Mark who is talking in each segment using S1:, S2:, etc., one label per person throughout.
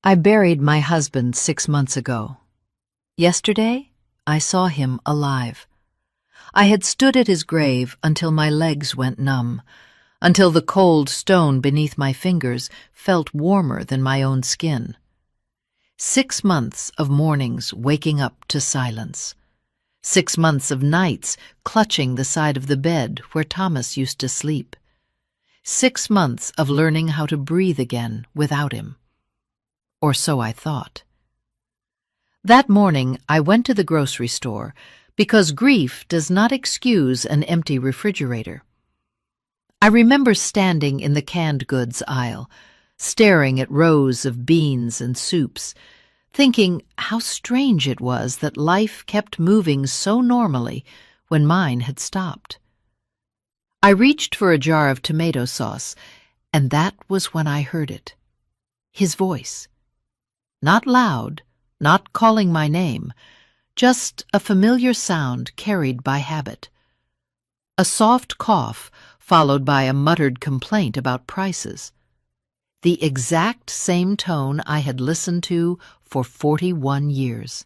S1: I buried my husband 6 months ago. Yesterday, I saw him alive. I had stood at his grave until my legs went numb, until the cold stone beneath my fingers felt warmer than my own skin. 6 months of mornings waking up to silence. 6 months of nights clutching the side of the bed where Thomas used to sleep. 6 months of learning how to breathe again without him. Or so I thought. That morning, I went to the grocery store because grief does not excuse an empty refrigerator. I remember standing in the canned goods aisle, staring at rows of beans and soups, thinking how strange it was that life kept moving so normally when mine had stopped. I reached for a jar of tomato sauce, and that was when I heard it. His voice. Not loud, not calling my name, just a familiar sound carried by habit. A soft cough followed by a muttered complaint about prices. The exact same tone I had listened to for 41 years.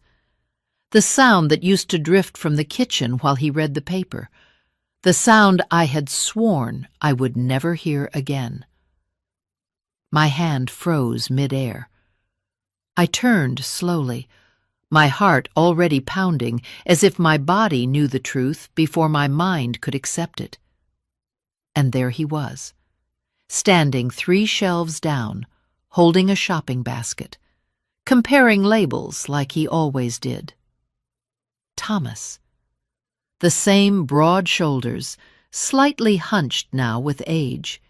S1: The sound that used to drift from the kitchen while he read the paper. The sound I had sworn I would never hear again. My hand froze mid-air. I turned slowly, my heart already pounding as if my body knew the truth before my mind could accept it. And there he was, standing 3 shelves down, holding a shopping basket, comparing labels like he always did. Thomas. The same broad shoulders, slightly hunched now with age.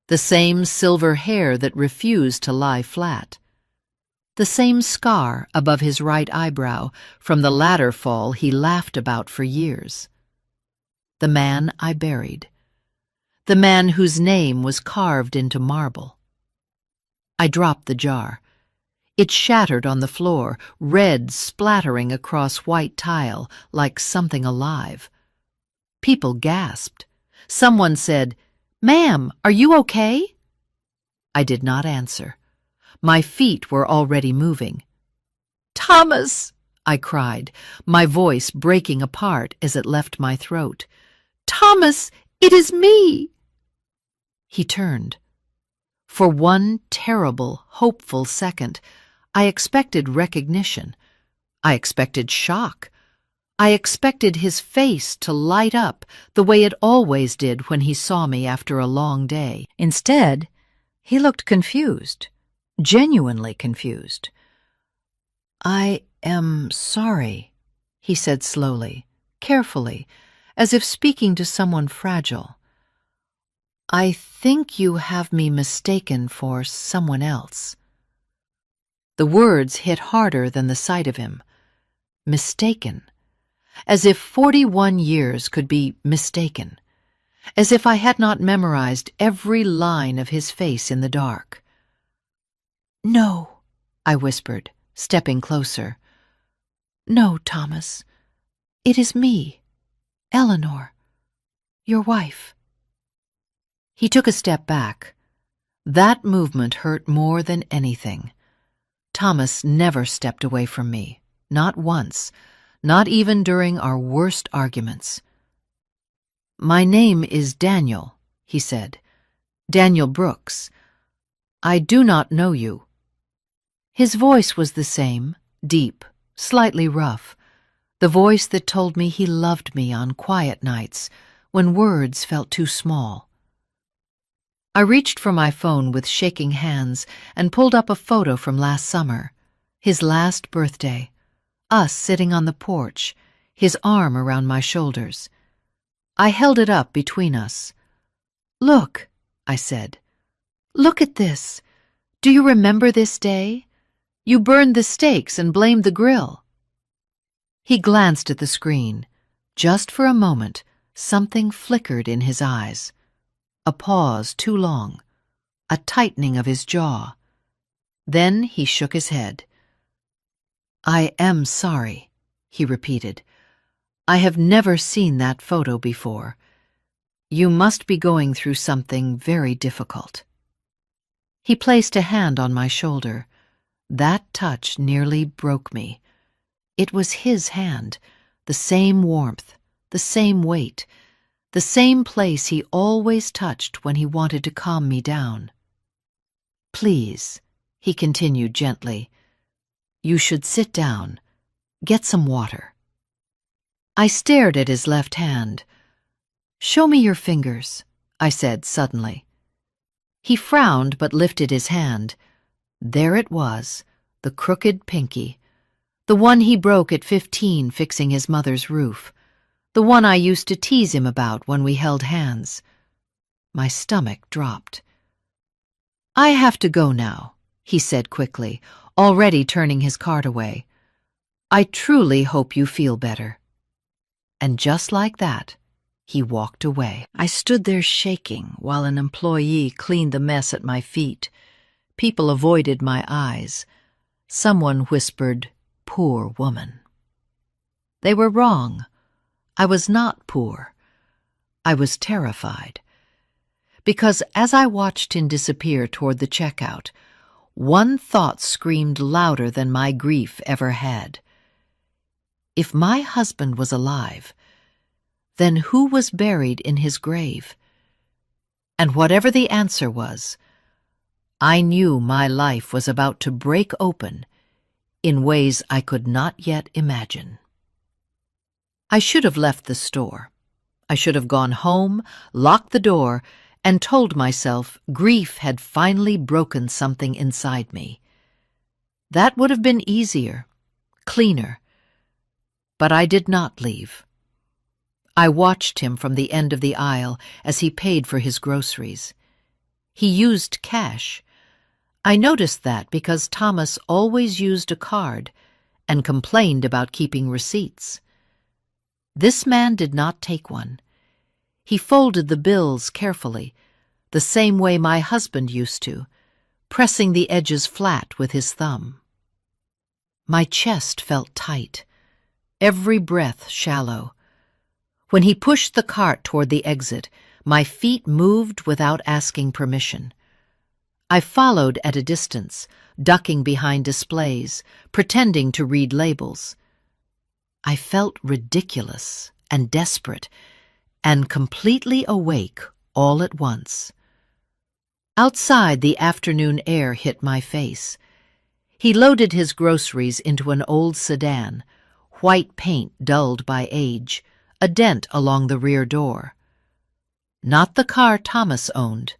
S1: The same silver hair that refused to lie flat. The same scar above his right eyebrow from the ladder fall he laughed about for years. The man I buried. The man whose name was carved into marble. I dropped the jar. It shattered on the floor, red splattering across white tile like something alive. People gasped. Someone said, "Ma'am, are you okay?" I did not answer. My feet were already moving. "Thomas!" I cried, my voice breaking apart as it left my throat. "Thomas, it is me!" He turned. For one terrible, hopeful second, I expected recognition. I expected shock. I expected his face to light up the way it always did when he saw me after a long day. Instead, he looked confused. Genuinely confused. "I am sorry," he said slowly, carefully, as if speaking to someone fragile. "I think you have me mistaken for someone else." The words hit harder than the sight of him. Mistaken. As if 41 years could be mistaken. As if I had not memorized every line of his face in the dark. "No," I whispered, stepping closer. "No, Thomas. It is me, Eleanor, your wife." He took a step back. That movement hurt more than anything. Thomas never stepped away from me, not once, not even during our worst arguments. "My name is Daniel," he said. "Daniel Brooks. I do not know you." His voice was the same, deep, slightly rough, the voice that told me he loved me on quiet nights when words felt too small. I reached for my phone with shaking hands and pulled up a photo from last summer, his last birthday, us sitting on the porch, his arm around my shoulders. I held it up between us. "Look," I said. "Look at this. Do you remember this day? You burned the steaks and blamed the grill." He glanced at the screen. Just for a moment, something flickered in his eyes. A pause too long, a tightening of his jaw. Then he shook his head. "I am sorry," he repeated. "I have never seen that photo before. You must be going through something very difficult." He placed a hand on my shoulder. That touch nearly broke me. It was his hand, the same warmth, the same weight, the same place he always touched when he wanted to calm me down. "Please," he continued gently, "you should sit down. Get some water." I stared at his left hand. "Show me your fingers," I said suddenly. He frowned but lifted his hand. There it was, the crooked pinky, the one he broke at 15 fixing his mother's roof, the one I used to tease him about when we held hands. My stomach dropped. "I have to go now," he said quickly, already turning his card away. "I truly hope you feel better." And just like that, he walked away. I stood there shaking while an employee cleaned the mess at my feet. People avoided my eyes. Someone whispered, "Poor woman." They were wrong. I was not poor. I was terrified. Because as I watched him disappear toward the checkout, one thought screamed louder than my grief ever had. If my husband was alive, then who was buried in his grave? And whatever the answer was, I knew my life was about to break open in ways I could not yet imagine. I should have left the store. I should have gone home, locked the door, and told myself grief had finally broken something inside me. That would have been easier, cleaner. But I did not leave. I watched him from the end of the aisle as he paid for his groceries. He used cash. I noticed that because Thomas always used a card and complained about keeping receipts. This man did not take one. He folded the bills carefully, the same way my husband used to, pressing the edges flat with his thumb. My chest felt tight, every breath shallow. When he pushed the cart toward the exit, my feet moved without asking permission. I followed at a distance, ducking behind displays, pretending to read labels. I felt ridiculous and desperate and completely awake all at once. Outside, the afternoon air hit my face. He loaded his groceries into an old sedan, white paint dulled by age, a dent along the rear door. Not the car Thomas owned.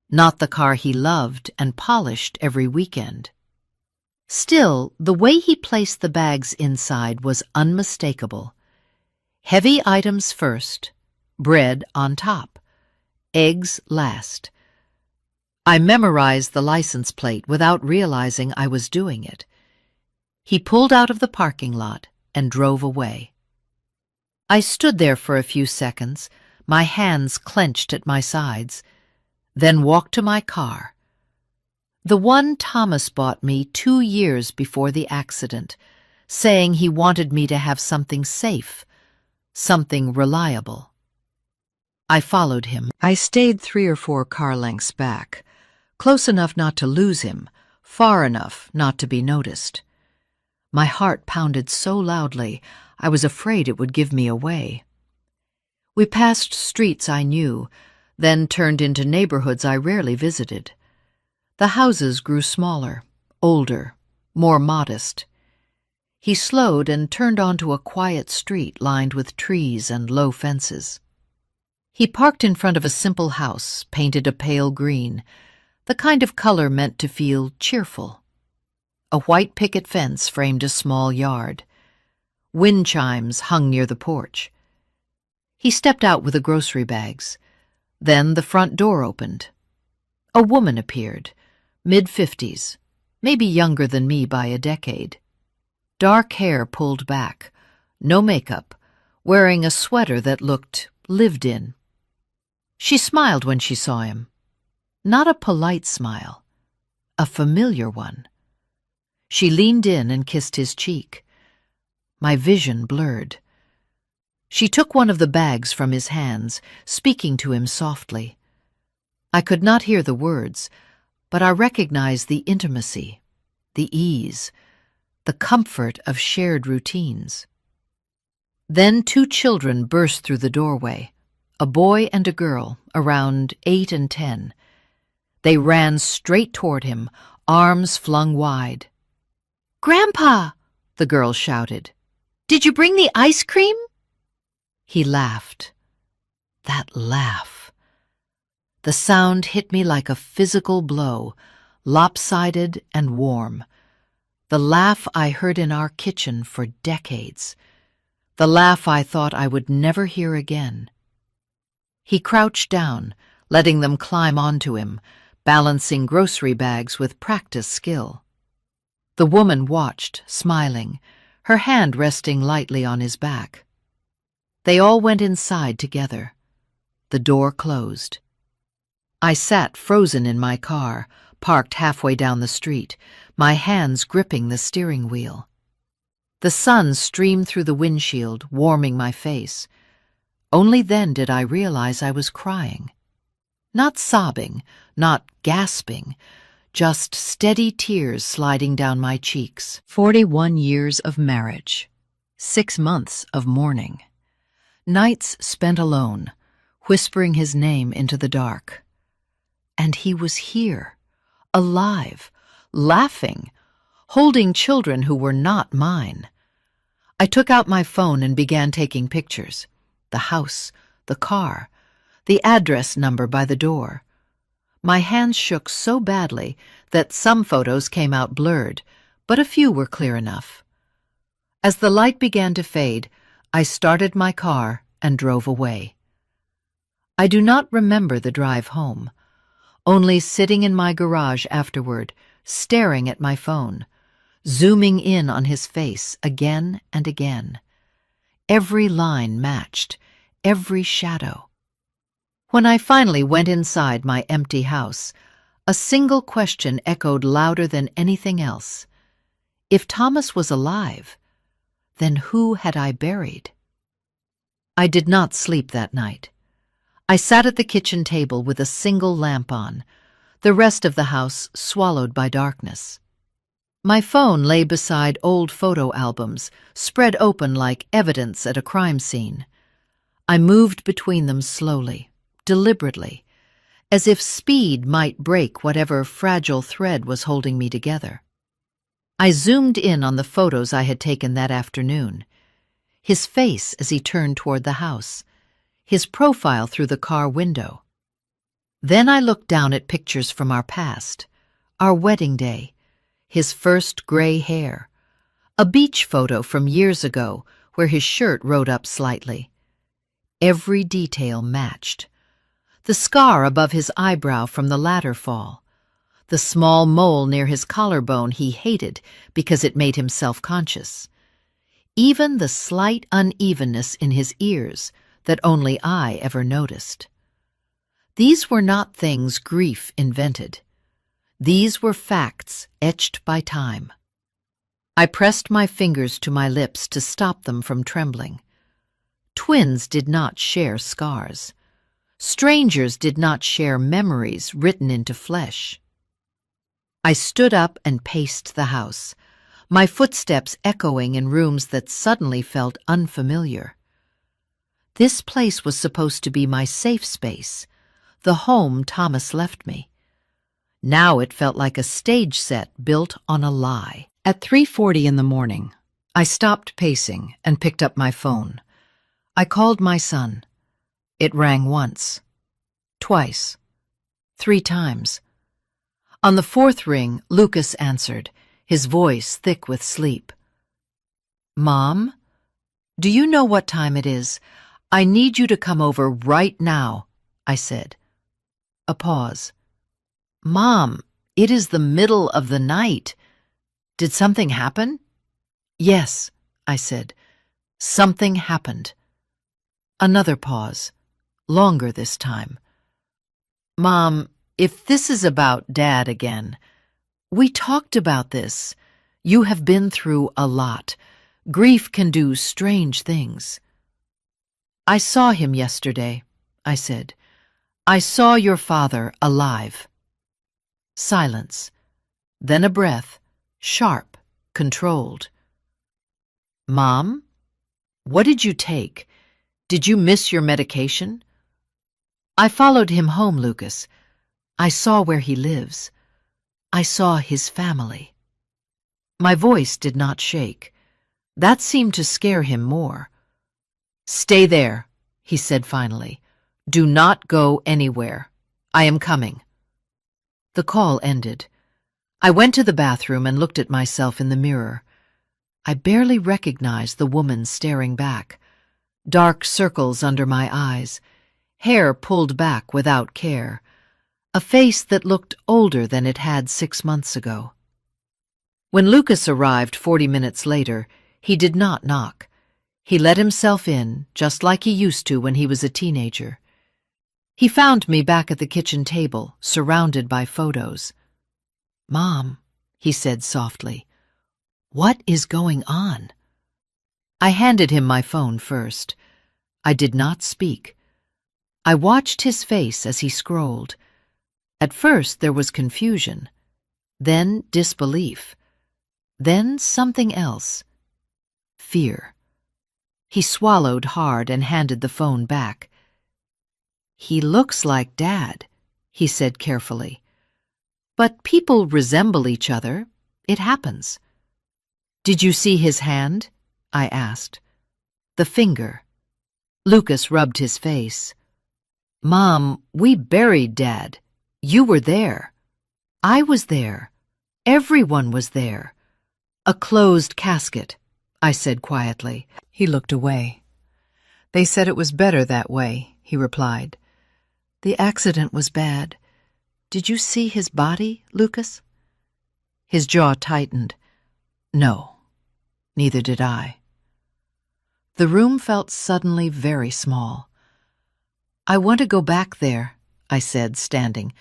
S1: Not the car he loved and polished every weekend. Still, the way he placed the bags inside was unmistakable. Heavy items first, bread on top, eggs last. I memorized the license plate without realizing I was doing it. He pulled out of the parking lot and drove away. I stood there for a few seconds, my hands clenched at my sides, then walked to my car. The one Thomas bought me 2 years before the accident, saying he wanted me to have something safe, something reliable. I followed him. I stayed 3 or 4 car lengths back, close enough not to lose him, far enough not to be noticed. My heart pounded so loudly, I was afraid it would give me away. We passed streets I knew, then turned into neighborhoods I rarely visited. The houses grew smaller, older, more modest. He slowed and turned onto a quiet street lined with trees and low fences. He parked in front of a simple house, painted a pale green, the kind of color meant to feel cheerful. A white picket fence framed a small yard. Wind chimes hung near the porch. He stepped out with the grocery bags. Then the front door opened. A woman appeared, mid-50s, maybe younger than me by a decade. Dark hair pulled back, no makeup, wearing a sweater that looked lived in. She smiled when she saw him. Not a polite smile, a familiar one. She leaned in and kissed his cheek. My vision blurred. She took one of the bags from his hands, speaking to him softly. I could not hear the words, but I recognized the intimacy, the ease, the comfort of shared routines. Then 2 children burst through the doorway, a boy and a girl, around 8 and 10. They ran straight toward him, arms flung wide. "Grandpa!" the girl shouted. "Did you bring the ice cream?" He laughed. That laugh. The sound hit me like a physical blow, lopsided and warm. The laugh I heard in our kitchen for decades. The laugh I thought I would never hear again. He crouched down, letting them climb onto him, balancing grocery bags with practiced skill. The woman watched, smiling, her hand resting lightly on his back. They all went inside together. The door closed. I sat frozen in my car, parked halfway down the street, my hands gripping the steering wheel. The sun streamed through the windshield, warming my face. Only then did I realize I was crying. Not sobbing, not gasping, just steady tears sliding down my cheeks. 41 years of marriage. 6 months of mourning. Nights spent alone, whispering his name into the dark. And he was here, alive, laughing, holding children who were not mine. I took out my phone and began taking pictures. The house, the car, the address number by the door. My hands shook so badly that some photos came out blurred, but a few were clear enough. As the light began to fade, I started my car and drove away. I do not remember the drive home, only sitting in my garage afterward, staring at my phone, zooming in on his face again and again. Every line matched, every shadow. When I finally went inside my empty house, a single question echoed louder than anything else. If Thomas was alive, then who had I buried? I did not sleep that night. I sat at the kitchen table with a single lamp on, the rest of the house swallowed by darkness. My phone lay beside old photo albums, spread open like evidence at a crime scene. I moved between them slowly, deliberately, as if speed might break whatever fragile thread was holding me together. I zoomed in on the photos I had taken that afternoon. His face as he turned toward the house, his profile through the car window. Then I looked down at pictures from our past, our wedding day, his first gray hair, a beach photo from years ago where his shirt rode up slightly. Every detail matched. The scar above his eyebrow from the ladder fall, the small mole near his collarbone he hated because it made him self-conscious, even the slight unevenness in his ears that only I ever noticed. These were not things grief invented. These were facts etched by time. I pressed my fingers to my lips to stop them from trembling. Twins did not share scars. Strangers did not share memories written into flesh. I stood up and paced the house, my footsteps echoing in rooms that suddenly felt unfamiliar. This place was supposed to be my safe space, the home Thomas left me. Now it felt like a stage set built on a lie. At 3:40 in the morning, I stopped pacing and picked up my phone. I called my son. It rang once, twice, 3 times. On the 4th ring, Lucas answered, his voice thick with sleep. "Mom, do you know what time it is? I need you to come over right now," I said. A pause. "Mom, it is the middle of the night. Did something happen?" "Yes," I said. "Something happened." Another pause, longer this time. "Mom, if this is about Dad again, we talked about this. You have been through a lot. Grief can do strange things." "I saw him yesterday," I said. "I saw your father alive." Silence, then a breath, sharp, controlled. "Mom, what did you take? Did you miss your medication?" "I followed him home, Lucas. I saw where he lives. I saw his family." My voice did not shake. That seemed to scare him more. "Stay there," he said finally. "Do not go anywhere. I am coming." The call ended. I went to the bathroom and looked at myself in the mirror. I barely recognized the woman staring back. Dark circles under my eyes, hair pulled back without care, a face that looked older than it had 6 months ago. When Lucas arrived 40 minutes later, he did not knock. He let himself in, just like he used to when he was a teenager. He found me back at the kitchen table, surrounded by photos. "Mom," he said softly, "what is going on?" I handed him my phone first. I did not speak. I watched his face as he scrolled. At first there was confusion, then disbelief, then something else. Fear. He swallowed hard and handed the phone back. "He looks like Dad," he said carefully. "But people resemble each other. It happens." "Did you see his hand?" I asked. "The finger." Lucas rubbed his face. "Mom, we buried Dad. You were there. I was there. Everyone was there. A closed casket," I said quietly. He looked away. "They said it was better that way," he replied. "The accident was bad. Did you see his body, Lucas?" His jaw tightened. "No, neither did I." The room felt suddenly very small. "I want to go back there," I said, standing.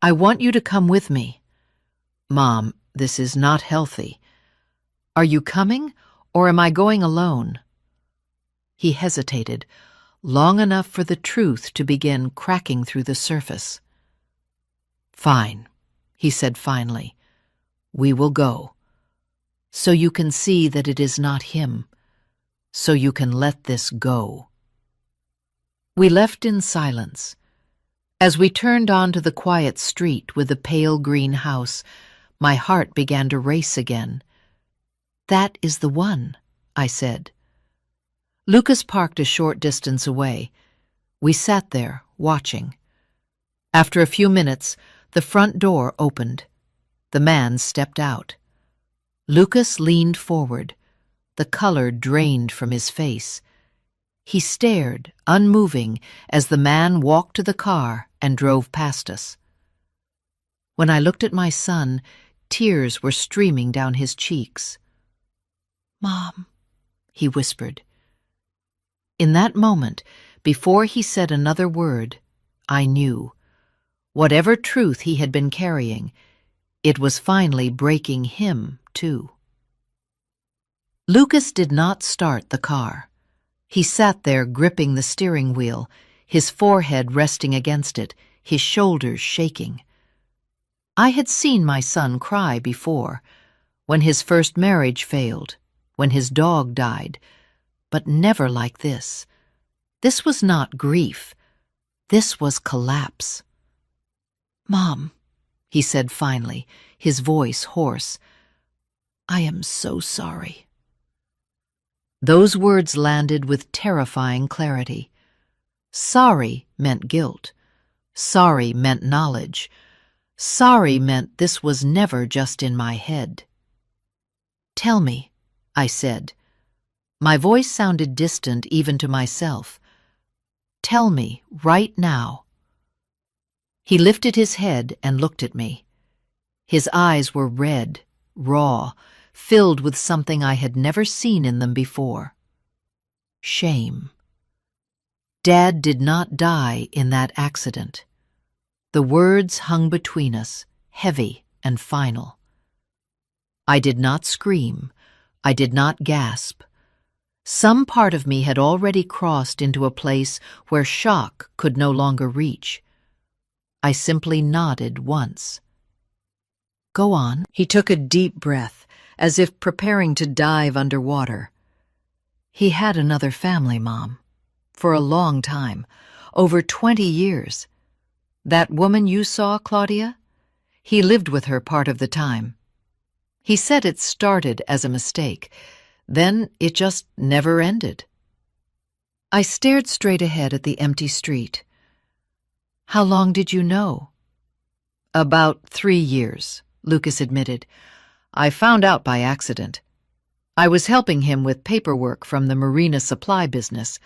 S1: "I want you to come with me." "Mom, this is not healthy. Are you coming, or am I going alone?" He hesitated, long enough for the truth to begin cracking through the surface. "Fine," he said finally. "We will go. So you can see that it is not him. So you can let this go." We left in silence. As we turned onto the quiet street with the pale green house, my heart began to race again. "That is the one," I said. Lucas parked a short distance away. We sat there, watching. After a few minutes, the front door opened. The man stepped out. Lucas leaned forward. The color drained from his face. He stared, unmoving, as the man walked to the car and drove past us. When I looked at my son, tears were streaming down his cheeks. "Mom," he whispered. In that moment, before he said another word, I knew. Whatever truth he had been carrying, it was finally breaking him, too. Lucas did not start the car. He sat there gripping the steering wheel, his forehead resting against it, his shoulders shaking. I had seen my son cry before, when his first marriage failed, when his dog died, but never like this. This was not grief. This was collapse. "Mom," he said finally, his voice hoarse, "I am so sorry." Those words landed with terrifying clarity. Sorry meant guilt. Sorry meant knowledge. Sorry meant this was never just in my head. "Tell me," I said. My voice sounded distant even to myself. "Tell me, right now." He lifted his head and looked at me. His eyes were red, raw, filled with something I had never seen in them before. Shame. Dad did not die in that accident. The words hung between us, heavy and final. I did not scream. I did not gasp. Some part of me had already crossed into a place where shock could no longer reach. I simply nodded once. Go on. He took a deep breath, as if preparing to dive underwater. He had another family, Mom. For a long time. Over 20 years. That woman you saw, Claudia? He lived with her part of the time. He said it started as a mistake. Then it just never ended. I stared straight ahead at the empty street. How long did you know? About 3 years, Lucas admitted. I found out by accident. I was helping him with paperwork from the marina supply business.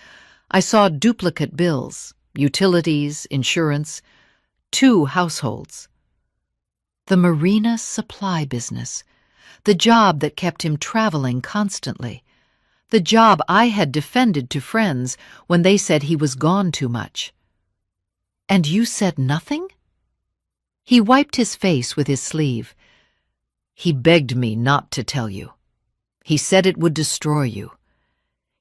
S1: I saw duplicate bills, utilities, insurance, 2 households. The marina supply business, the job that kept him traveling constantly, the job I had defended to friends when they said he was gone too much. And you said nothing? He wiped his face with his sleeve. He begged me not to tell you. He said it would destroy you.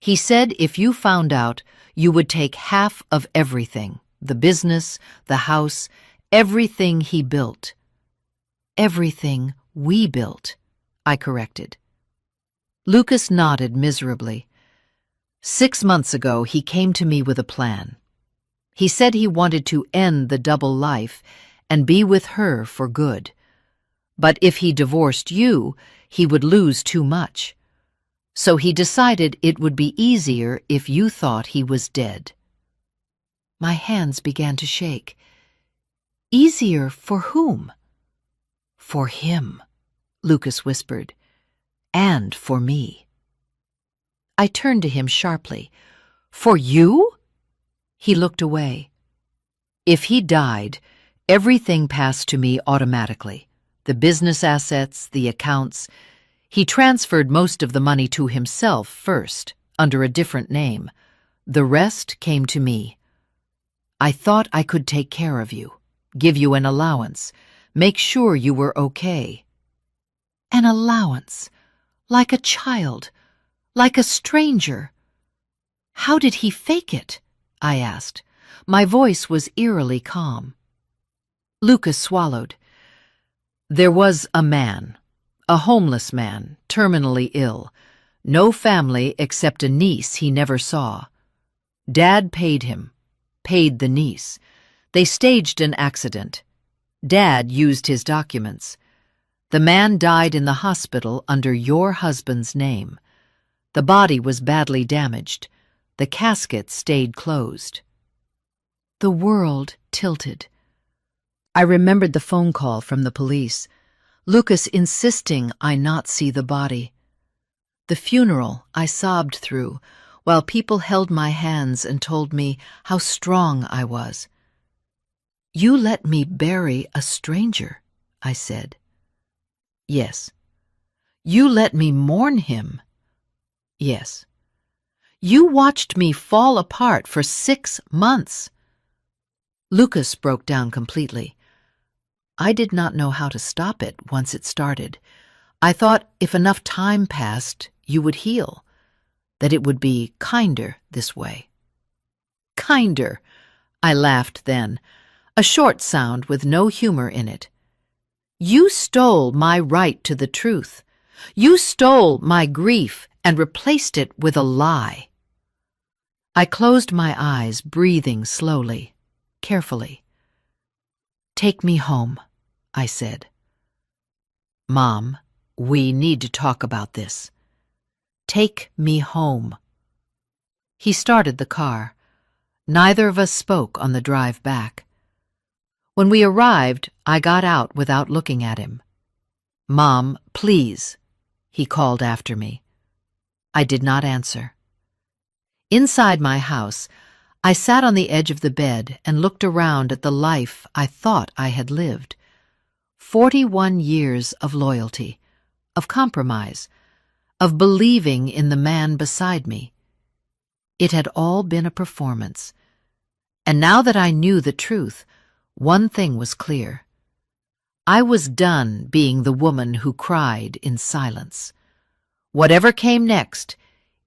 S1: He said if you found out, you would take half of everything, the business, the house, everything he built. Everything we built, I corrected. Lucas nodded miserably. 6 months ago, he came to me with a plan. He said he wanted to end the double life and be with her for good. But if he divorced you, he would lose too much. So he decided it would be easier if you thought he was dead. My hands began to shake. Easier for whom? For him, Lucas whispered, and for me. I turned to him sharply. For you? He looked away. If he died, everything passed to me automatically. The business assets, the accounts. He transferred most of the money to himself first, under a different name. The rest came to me. I thought I could take care of you, give you an allowance, make sure you were okay. An allowance, like a child, like a stranger. How did he fake it? I asked. My voice was eerily calm. Lucas swallowed. There was a man, a homeless man, terminally ill. No family except a niece he never saw. Dad paid him, paid the niece. They staged an accident. Dad used his documents. The man died in the hospital under your husband's name. The body was badly damaged. The casket stayed closed. The world tilted. I remembered the phone call from the police. Lucas insisting I not see the body. The funeral I sobbed through, while people held my hands and told me how strong I was. You let me bury a stranger, I said. Yes. You let me mourn him. Yes. You watched me fall apart for 6 months. Lucas broke down completely. I did not know how to stop it once it started. I thought if enough time passed, you would heal, that it would be kinder this way. Kinder, I laughed then, a short sound with no humor in it. You stole my right to the truth. You stole my grief and replaced it with a lie. I closed my eyes, breathing slowly, carefully. Take me home, I said. Mom, we need to talk about this. Take me home. He started the car. Neither of us spoke on the drive back. When we arrived, I got out without looking at him. Mom, please, he called after me. I did not answer. Inside my house, I sat on the edge of the bed and looked around at the life I thought I had lived. 41 years of loyalty, of compromise, of believing in the man beside me. It had all been a performance. And now that I knew the truth, one thing was clear. I was done being the woman who cried in silence. Whatever came next,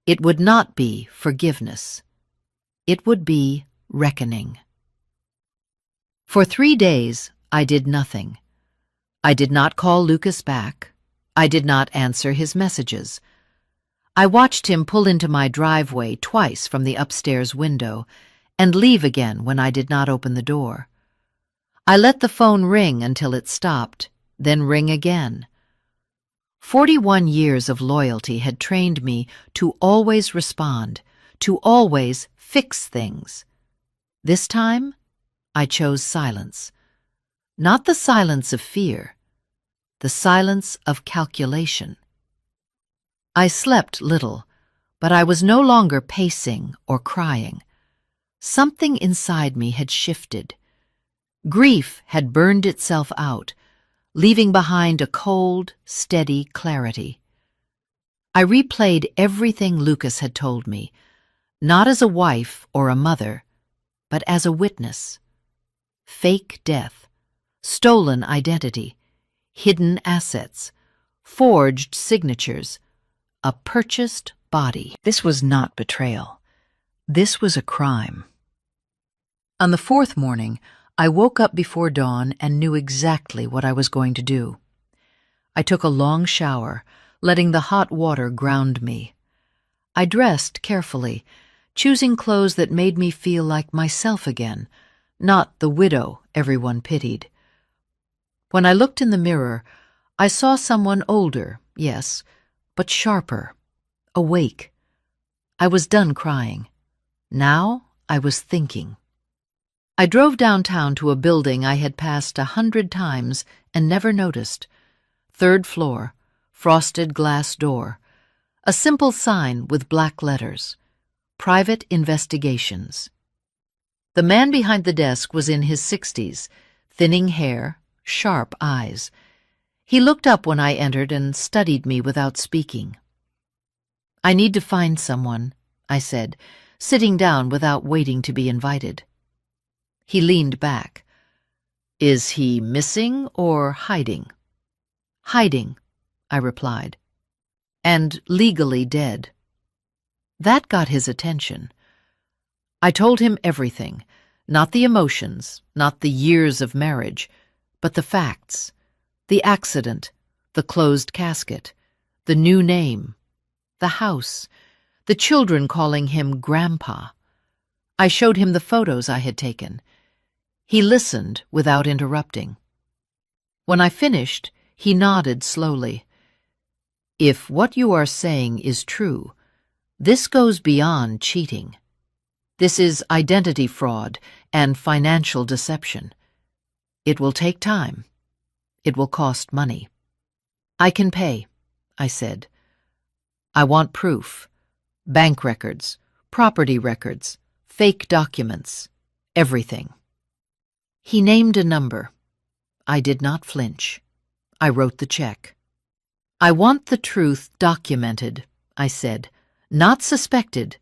S1: it would not be forgiveness. It would be reckoning. For 3 days, I did nothing. I did not call Lucas back. I did not answer his messages. I watched him pull into my driveway twice from the upstairs window and leave again when I did not open the door. I let the phone ring until it stopped, then ring again. 41 years of loyalty had trained me to always respond, to always fix things. This time, I chose silence. Not the silence of fear, the silence of calculation. I slept little, but I was no longer pacing or crying. Something inside me had shifted. Grief had burned itself out, leaving behind a cold, steady clarity. I replayed everything Lucas had told me, not as a wife or a mother, but as a witness. Fake death, stolen identity, hidden assets, forged signatures, a purchased body. This was not betrayal. This was a crime. On the fourth morning, I woke up before dawn and knew exactly what I was going to do. I took a long shower, letting the hot water ground me. I dressed carefully, choosing clothes that made me feel like myself again, not the widow everyone pitied. When I looked in the mirror, I saw someone older, yes, but sharper, awake. I was done crying. Now I was thinking. I drove downtown to a building I had passed 100 times and never noticed. 3rd floor, frosted glass door, a simple sign with black letters, Private Investigations. The man behind the desk was in his 60s, thinning hair, sharp eyes. He looked up when I entered and studied me without speaking. "I need to find someone," I said, sitting down without waiting to be invited. He leaned back. "Is he missing or hiding?" "Hiding," I replied. "And legally dead." That got his attention. I told him everything, not the emotions, not the years of marriage, but the facts. The accident, the closed casket, the new name, the house, the children calling him Grandpa. I showed him the photos I had taken. He listened without interrupting. When I finished, he nodded slowly. "If what you are saying is true, this goes beyond cheating. This is identity fraud and financial deception. It will take time. It will cost money." "I can pay," I said. "I want proof. Bank records, property records, fake documents, everything." He named a number. I did not flinch. I wrote the check. "I want the truth documented," I said, "not suspected,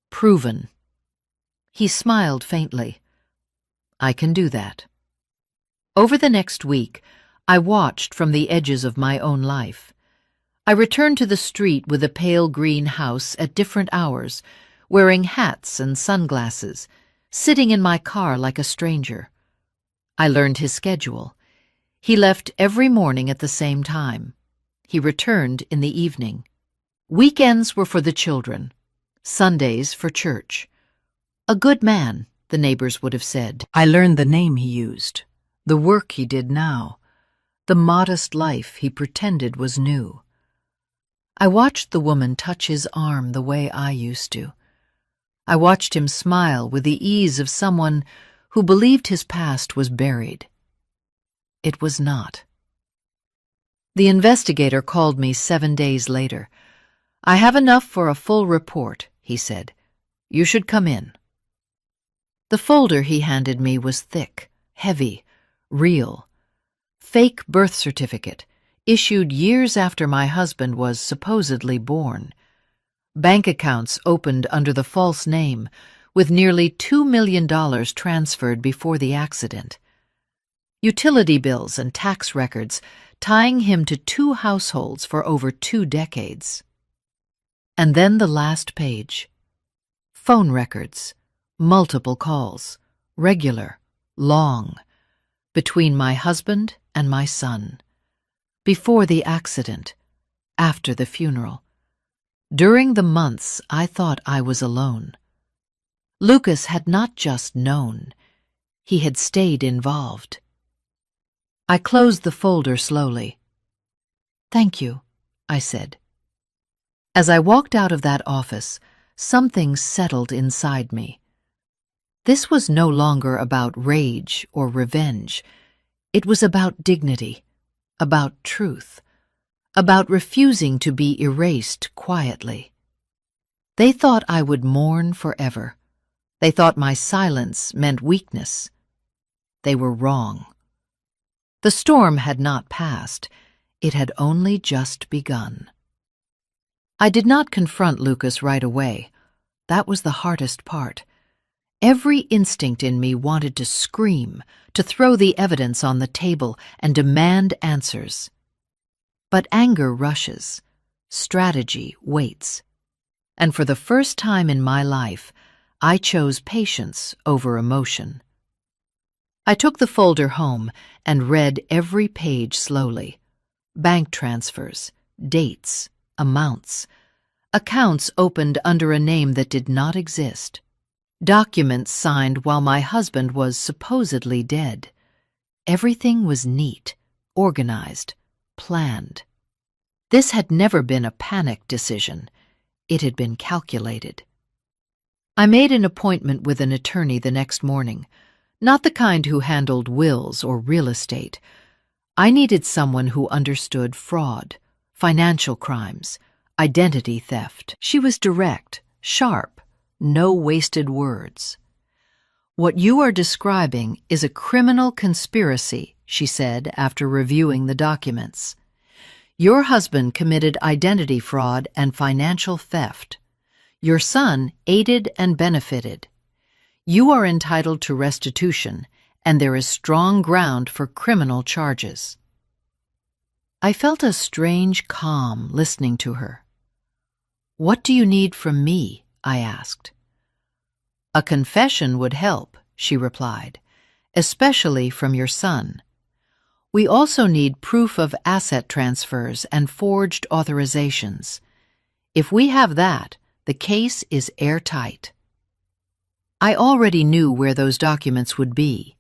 S1: proven." He smiled faintly. "I can do that." Over the next week, I watched from the edges of my own life. I returned to the street with a pale green house at different hours, wearing hats and sunglasses, sitting in my car like a stranger. I learned his schedule. He left every morning at the same time. He returned in the evening. Weekends were for the children, Sundays for church. A good man, the neighbors would have said. I learned the name he used, the work he did now, the modest life he pretended was new. I watched the woman touch his arm the way I used to. I watched him smile with the ease of someone who believed his past was buried. It was not. The investigator called me 7 days later. "I have enough for a full report," he said. "You should come in." The folder he handed me was thick, heavy, real. Fake birth certificate, issued years after my husband was supposedly born. Bank accounts opened under the false name, with nearly $2 million transferred before the accident. Utility bills and tax records tying him to 2 households for over 2 decades. And then the last page. Phone records, multiple calls, regular, long, between my husband and my son. Before the accident, after the funeral. During the months I thought I was alone. Lucas had not just known, he had stayed involved. I closed the folder slowly. "Thank you," I said. As I walked out of that office, something settled inside me. This was no longer about rage or revenge. It was about dignity, about truth, about refusing to be erased quietly. They thought I would mourn forever. They thought my silence meant weakness. They were wrong. The storm had not passed. It had only just begun. I did not confront Lucas right away. That was the hardest part. Every instinct in me wanted to scream, to throw the evidence on the table and demand answers. But anger rushes, strategy waits. And for the first time in my life, I chose patience over emotion. I took the folder home and read every page slowly. Bank transfers, dates, amounts, accounts opened under a name that did not exist, documents signed while my husband was supposedly dead. Everything was neat, organized, planned. This had never been a panic decision. It had been calculated. I made an appointment with an attorney the next morning, not the kind who handled wills or real estate. I needed someone who understood fraud, financial crimes, identity theft. She was direct, sharp, no wasted words. "What you are describing is a criminal conspiracy," she said after reviewing the documents. "Your husband committed identity fraud and financial theft. Your son aided and benefited. You are entitled to restitution, and there is strong ground for criminal charges." I felt a strange calm listening to her. "What do you need from me?" I asked. "A confession would help," she replied, "especially from your son. We also need proof of asset transfers and forged authorizations. If we have that, the case is airtight." I already knew where those documents would be.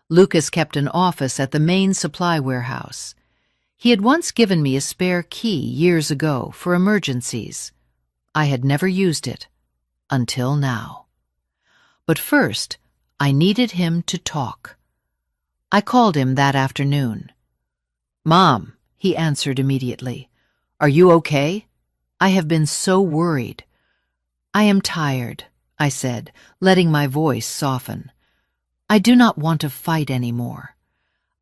S1: Lucas kept an office at the main supply warehouse. He had once given me a spare key years ago for emergencies. I had never used it, until now. But first, I needed him to talk. I called him that afternoon. "Mom," he answered immediately. "Are you okay? I have been so worried." "I am tired," I said, letting my voice soften. "I do not want to fight anymore.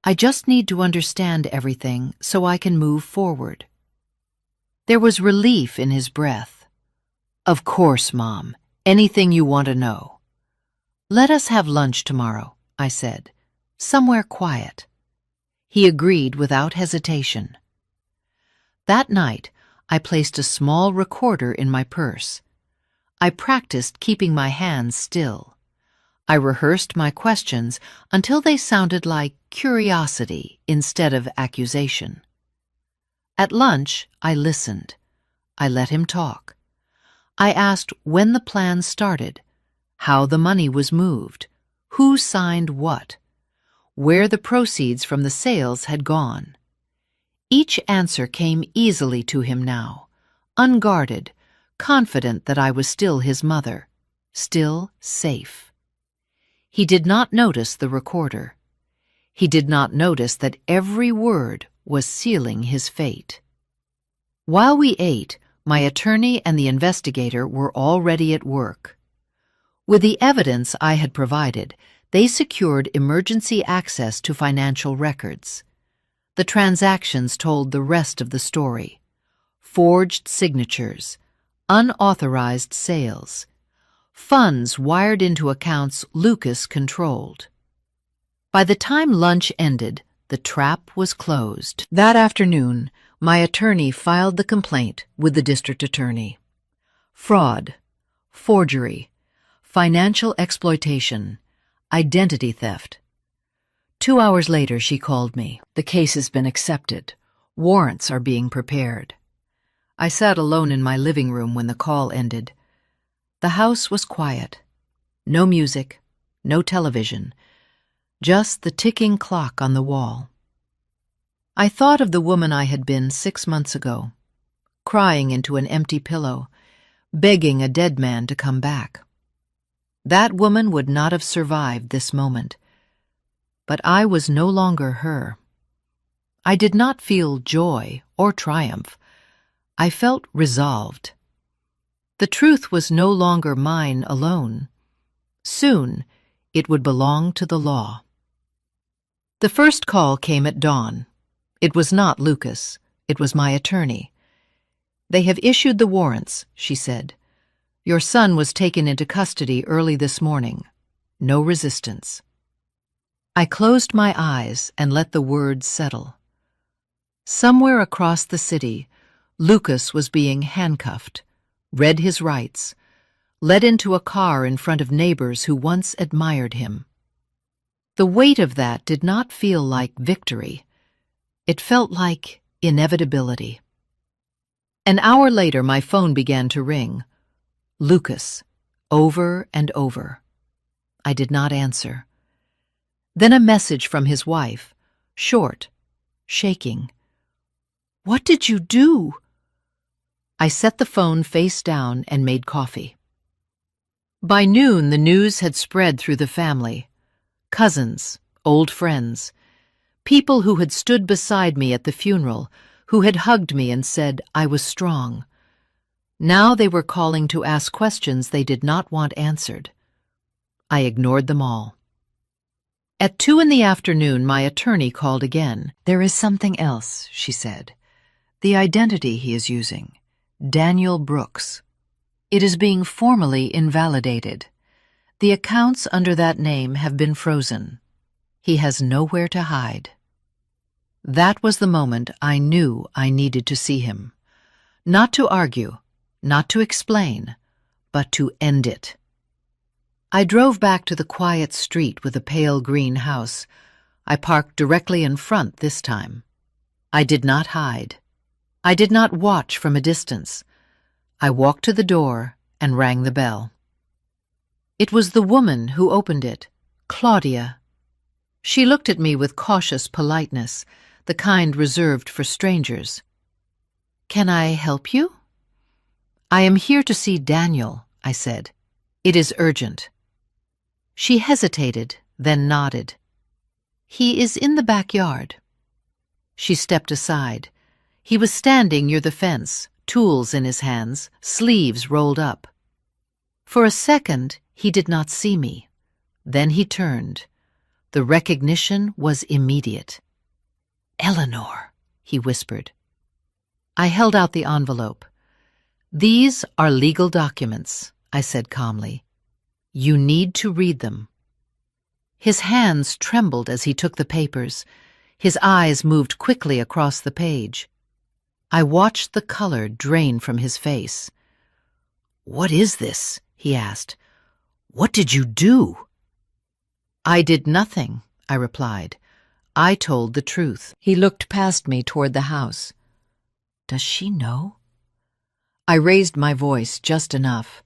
S1: I just need to understand everything so I can move forward." There was relief in his breath. "Of course, Mom. Anything you want to know." "Let us have lunch tomorrow," I said. "Somewhere quiet." He agreed without hesitation. That night, I placed a small recorder in my purse. I practiced keeping my hands still. I rehearsed my questions until they sounded like curiosity instead of accusation. At lunch, I listened. I let him talk. I asked when the plan started, how the money was moved, who signed what, where the proceeds from the sales had gone. Each answer came easily to him now, unguarded, confident that I was still his mother, still safe. He did not notice the recorder. He did not notice that every word was sealing his fate. While we ate, my attorney and the investigator were already at work. With the evidence I had provided, they secured emergency access to financial records. The transactions told the rest of the story. Forged signatures, unauthorized sales, funds wired into accounts Lucas controlled. By the time lunch ended, the trap was closed. That afternoon, my attorney filed the complaint with the district attorney. Fraud, forgery, financial exploitation, identity theft. 2 hours later, she called me. The case has been accepted. Warrants are being prepared. I sat alone in my living room when the call ended. The house was quiet. No music, no television, just the ticking clock on the wall. I thought of the woman I had been 6 months ago, crying into an empty pillow, begging a dead man to come back. That woman would not have survived this moment. But I was no longer her. I did not feel joy or triumph. I felt resolved. The truth was no longer mine alone. Soon, it would belong to the law. The first call came at dawn. It was not Lucas. It was my attorney. "They have issued the warrants," she said. "Your son was taken into custody early this morning. No resistance." I closed my eyes and let the words settle. Somewhere across the city, Lucas was being handcuffed, read his rights, led into a car in front of neighbors who once admired him. The weight of that did not feel like victory. It felt like inevitability. An hour later, my phone began to ring. Lucas, over and over. I did not answer. Then a message from his wife, short, shaking. "What did you do?" I set the phone face down and made coffee. By noon, the news had spread through the family. Cousins, old friends, people who had stood beside me at the funeral, who had hugged me and said I was strong. Now they were calling to ask questions they did not want answered. I ignored them all. At 2 in the afternoon, my attorney called again. "There is something else," she said. "The identity he is using, Daniel Brooks. It is being formally invalidated. The accounts under that name have been frozen. He has nowhere to hide." That was the moment I knew I needed to see him. Not to argue, not to explain, but to end it. I drove back to the quiet street with the pale green house. I parked directly in front this time. I did not hide. I did not watch from a distance. I walked to the door and rang the bell. It was the woman who opened it, Claudia. She looked at me with cautious politeness, the kind reserved for strangers. "Can I help you?" "I am here to see Daniel," I said. "It is urgent." She hesitated, then nodded. "He is in the backyard." She stepped aside. He was standing near the fence, tools in his hands, sleeves rolled up. For a second, he did not see me. Then he turned. The recognition was immediate. "Eleanor," he whispered. I held out the envelope. "These are legal documents," I said calmly. "You need to read them." His hands trembled as he took the papers. His eyes moved quickly across the page. I watched the color drain from his face. "What is this?" he asked. "What did you do?" "I did nothing," I replied. "I told the truth." He looked past me toward the house. "Does she know?" I raised my voice just enough.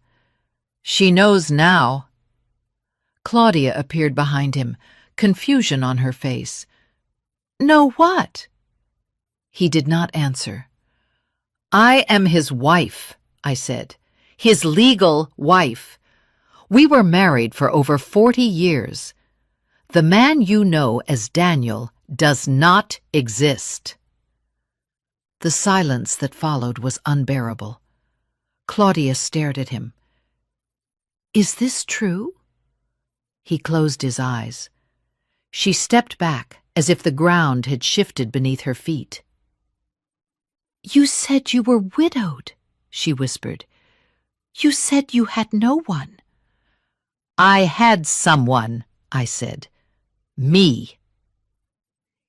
S1: "She knows now." Claudia appeared behind him, confusion on her face. "Know what?" He did not answer. "I am his wife," I said. "His legal wife. We were married for over 40 years. The man you know as Daniel does not exist." The silence that followed was unbearable. Claudia stared at him. "Is this true?" He closed his eyes. She stepped back, as if the ground had shifted beneath her feet. "You said you were widowed," she whispered. "You said you had no one." "I had someone," I said. "Me."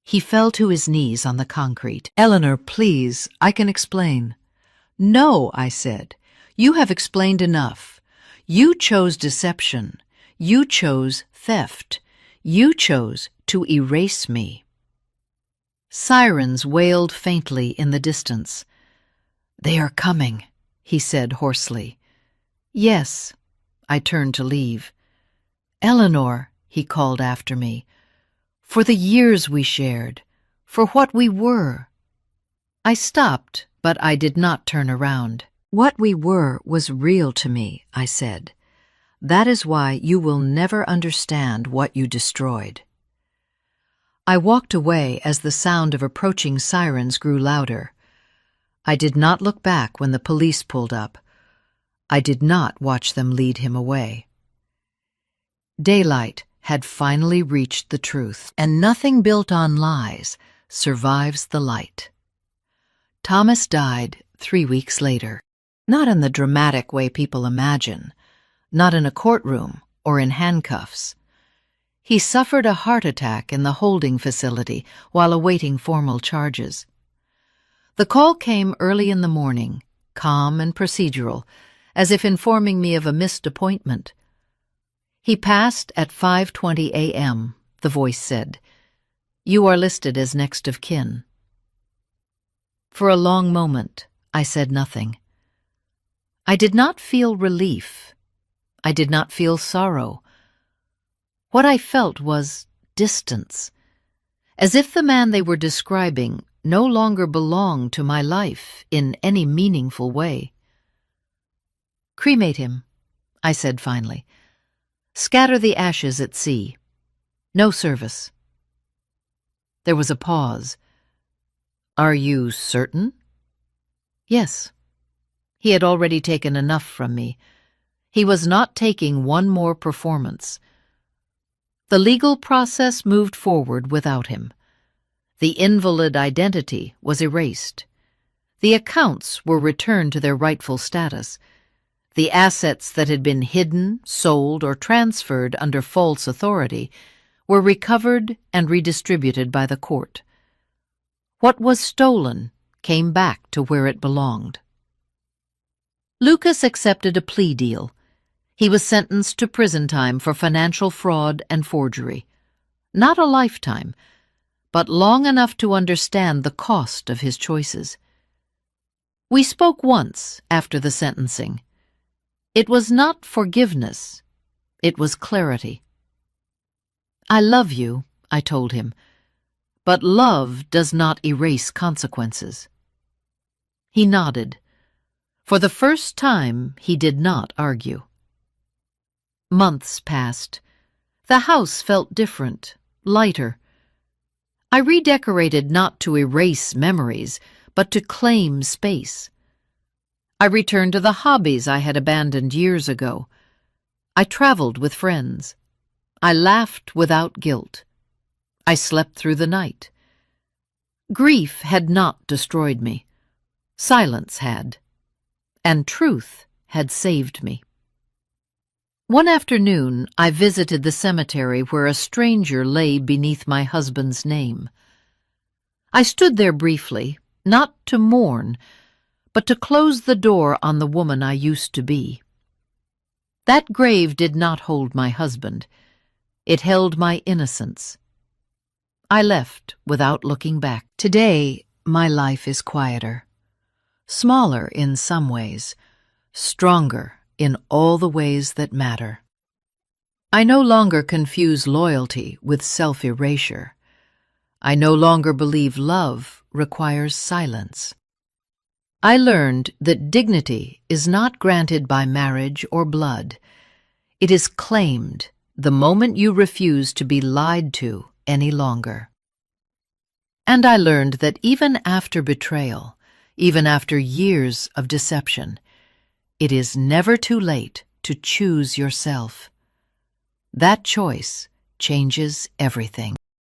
S1: He fell to his knees on the concrete. "Eleanor, please, I can explain." "No," I said. "You have explained enough. You chose deception. You chose theft. You chose to erase me. Sirens wailed faintly in the distance. "They are coming," he said hoarsely. "Yes." I turned to leave. "Eleanor," he called after me, "for the years we shared, for what we were." I stopped, but I did not turn around. "What we were was real to me," I said. "That is why you will never understand what you destroyed." I walked away as the sound of approaching sirens grew louder. I did not look back when the police pulled up. I did not watch them lead him away. Daylight had finally reached the truth, and nothing built on lies survives the light. Thomas died 3 weeks later, not in the dramatic way people imagine, not in a courtroom or in handcuffs. He suffered a heart attack in the holding facility while awaiting formal charges. The call came early in the morning, calm and procedural, as if informing me of a missed appointment. "He passed at 5:20 a.m., the voice said. "You are listed as next of kin." For a long moment, I said nothing. I did not feel relief. I did not feel sorrow. What I felt was distance, as if the man they were describing no longer belonged to my life in any meaningful way. "Cremate him," I said finally. "Scatter the ashes at sea. No service." There was a pause. "Are you certain?" "Yes." He had already taken enough from me. He was not taking one more performance. The legal process moved forward without him. The invalid identity was erased. The accounts were returned to their rightful status. The assets that had been hidden, sold, or transferred under false authority were recovered and redistributed by the court. What was stolen came back to where it belonged. Lucas accepted a plea deal. He was sentenced to prison time for financial fraud and forgery. Not a lifetime, but long enough to understand the cost of his choices. We spoke once after the sentencing. It was not forgiveness, it was clarity. "I love you," I told him, "but love does not erase consequences." He nodded. For the first time, he did not argue. Months passed. The house felt different, lighter. I redecorated not to erase memories, but to claim space. I returned to the hobbies I had abandoned years ago. I traveled with friends. I laughed without guilt. I slept through the night. Grief had not destroyed me. Silence had. And truth had saved me. One afternoon, I visited the cemetery where a stranger lay beneath my husband's name. I stood there briefly, not to mourn, but to close the door on the woman I used to be. That grave did not hold my husband. It held my innocence. I left without looking back. Today, my life is quieter. Smaller in some ways, stronger in all the ways that matter. I no longer confuse loyalty with self-erasure. I no longer believe love requires silence. I learned that dignity is not granted by marriage or blood. It is claimed the moment you refuse to be lied to any longer. And I learned that even after betrayal, even after years of deception, it is never too late to choose yourself. That choice changes everything.